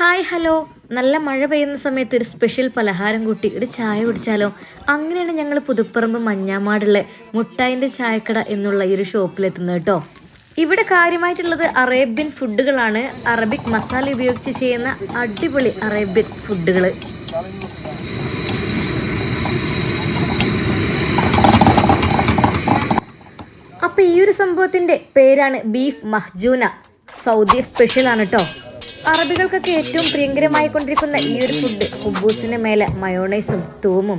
Hi hello, നല്ല മഴ പെയ്യുന്ന സമയത്ത് ഒരു സ്പെഷ്യൽ പലഹാരം കൂട്ടി ഒരു ചായ കുടിച്ചാലോ? അങ്ങനെയാണ് ഞങ്ങൾ പുതുപ്പറമ്പ് മഞ്ഞാമാടുള്ള മുട്ടായിൻ്റെ ചായക്കട എന്നുള്ള ഈ ഒരു ഷോപ്പിലെത്തുന്നത് കേട്ടോ. ഇവിടെ കാര്യമായിട്ടുള്ളത് അറേബ്യൻ ഫുഡുകളാണ്. അറബിക് മസാല ഉപയോഗിച്ച് ചെയ്യുന്ന അടിപൊളി അറേബ്യൻ ഫുഡുകൾ. അപ്പോൾ ഈ ഒരു സംഭവത്തിൻ്റെ പേരാണ് ബീഫ് മഹ്ജൂന. സൗദി സ്പെഷ്യലാണ് കേട്ടോ. അറബികൾക്കൊക്കെ ഏറ്റവും പ്രിയങ്കരമായി കൊണ്ടിരിക്കുന്ന ഈ ഒരു ഫുഡ് കുബൂസിന് മേലെ മയോണൈസും തൂമും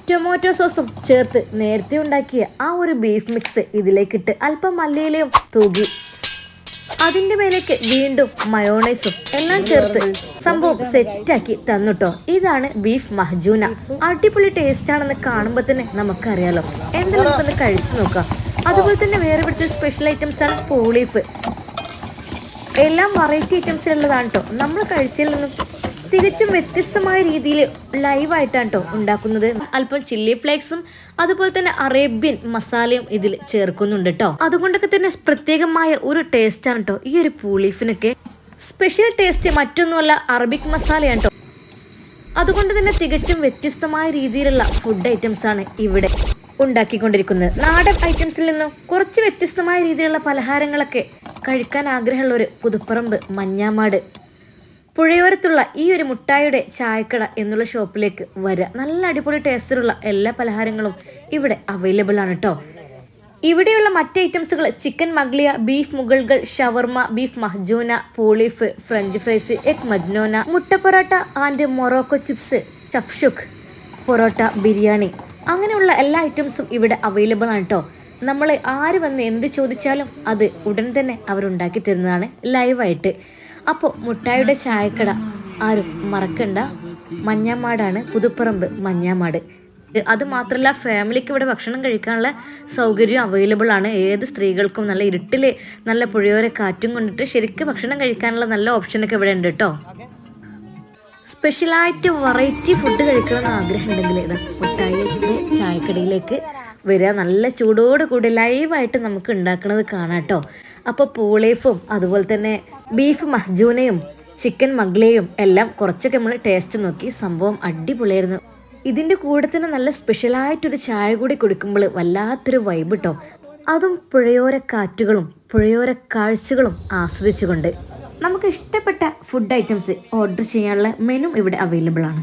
ടൊമാറ്റോ സോസും ചേർത്ത് നേരത്തെ ഉണ്ടാക്കിയ ആ ഒരു ബീഫ് മിക്സ് ഇതിലേക്കിട്ട് അല്പം മല്ലിയിലയും തൂകി അതിൻ്റെ മേലേക്ക് വീണ്ടും മയോണൈസും എല്ലാം ചേർത്ത് സംഭവം സെറ്റാക്കി തന്നുട്ടോ. ഇതാണ് ബീഫ് മഹ്ജൂന. അടിപൊളി ടേസ്റ്റ് ആണെന്ന് കാണുമ്പോൾ തന്നെ നമുക്കറിയാലോ. എന്തായാലും നമുക്കൊന്ന് കഴിച്ചു നോക്കാം. അതുപോലെ തന്നെ വേറെ ഇവിടുത്തെ സ്പെഷ്യൽ ഐറ്റംസ് ആണ് പൂളീഫ്. എല്ലാം വെറൈറ്റി ഐറ്റംസിലുള്ളതാണ് കേട്ടോ. നമ്മൾ കഴിച്ചതിൽ നിന്നും തികച്ചും വ്യത്യസ്തമായ രീതിയിൽ ലൈവായിട്ടാണ് കേട്ടോ ഉണ്ടാക്കുന്നത്. അല്പം ചില്ലി ഫ്ലേക്സും അതുപോലെ തന്നെ അറേബ്യൻ മസാലയും ഇതിൽ ചേർക്കുന്നുണ്ട് കേട്ടോ. അതുകൊണ്ടൊക്കെ തന്നെ പ്രത്യേകമായ ഒരു ടേസ്റ്റാണ് കേട്ടോ ഈ ഒരു പൂളീഫിനൊക്കെ. സ്പെഷ്യൽ ടേസ്റ്റ് മറ്റൊന്നുമല്ല, അറബിക് മസാലയാണ് കേട്ടോ. അതുകൊണ്ട് തന്നെ തികച്ചും വ്യത്യസ്തമായ രീതിയിലുള്ള ഫുഡ് ഐറ്റംസ് ആണ് ഇവിടെ ഉണ്ടാക്കിക്കൊണ്ടിരിക്കുന്നത്. നാടൻ ഐറ്റംസിൽ നിന്നും കുറച്ച് വ്യത്യസ്തമായ രീതിയിലുള്ള പലഹാരങ്ങളൊക്കെ കഴിക്കാൻ ആഗ്രഹമുള്ളൊരു പുതുപ്പറമ്പ് മഞ്ഞാമാട് പുഴയോരത്തുള്ള ഈ ഒരു മുട്ടായിയുടെ ചായക്കട എന്നുള്ള ഷോപ്പിലേക്ക് വരിക. നല്ല അടിപൊളി ടേസ്റ്റിലുള്ള എല്ലാ പലഹാരങ്ങളും ഇവിടെ അവൈലബിൾ ആണ് കേട്ടോ. ഇവിടെയുള്ള മറ്റ് ഐറ്റംസുകൾ ചിക്കൻ മഗ്ലിയ, ബീഫ് മുഗൾകൾ, ഷവർമ, ബീഫ് മഹ്ജൂന, പൂളീഫ്, ഫ്രഞ്ച് ഫ്രൈസ്, എഗ് മജ്നോന, മുട്ട പൊറോട്ട ആൻഡ് മൊറോക്കോ ചിപ്സ്, ചഫ്ഷുഖ് പൊറോട്ട, ബിരിയാണി, അങ്ങനെയുള്ള എല്ലാ ഐറ്റംസും ഇവിടെ അവൈലബിൾ ആണ് കേട്ടോ. നമ്മൾ ആര് വന്ന് എന്ത് ചോദിച്ചാലും അത് ഉടൻ തന്നെ അവരുണ്ടാക്കി തരുന്നതാണ് ലൈവായിട്ട്. അപ്പോൾ മുട്ടായിയുടെ ചായക്കട ആരും മറക്കണ്ട. മഞ്ഞാമാടാണ്, പുതുപ്പറമ്പ് മഞ്ഞാമാട്. അത് മാത്രമല്ല, ഫാമിലിക്ക് ഇവിടെ ഭക്ഷണം കഴിക്കാനുള്ള സൗകര്യം അവൈലബിൾ ആണ്. ഏത് സ്ത്രീകൾക്കും നല്ല ഇരുട്ടിൽ നല്ല പുഴയോര കാറ്റും കൊണ്ടിട്ട് ശരിക്കും ഭക്ഷണം കഴിക്കാനുള്ള നല്ല ഓപ്ഷനൊക്കെ ഇവിടെ ഉണ്ട് കേട്ടോ. സ്പെഷ്യലായിട്ട് വെറൈറ്റി ഫുഡ് കഴിക്കണമെന്ന് ആഗ്രഹം ഉണ്ടെങ്കിൽ ഇതാ മുട്ടായിയുടെ ചായക്കടയിലേക്ക് വരിക. നല്ല ചൂടോട് കൂടി ലൈവായിട്ട് നമുക്ക് ഉണ്ടാക്കുന്നത് കാണാം കേട്ടോ. അപ്പോൾ പൂളീഫും അതുപോലെ തന്നെ ബീഫ് മഹ്ജൂനയും ചിക്കൻ മഗ്ലയും എല്ലാം കുറച്ചൊക്കെ നമ്മൾ ടേസ്റ്റ് നോക്കി. സംഭവം അടിപൊളിയായിരുന്നു. ഇതിൻ്റെ കൂടെ തന്നെ നല്ല സ്പെഷ്യലായിട്ടൊരു ചായ കൂടി കുടിക്കുമ്പോൾ വല്ലാത്തൊരു വൈബ് കേട്ടോ. അതും പുഴയോര കാറ്റുകളും പുഴയോര കാഴ്ചകളും ആസ്വദിച്ചുകൊണ്ട് നമുക്ക് ഇഷ്ടപ്പെട്ട ഫുഡ് ഐറ്റംസ് ഓർഡർ ചെയ്യാനുള്ള മെനു ഇവിടെ അവൈലബിൾ ആണ്.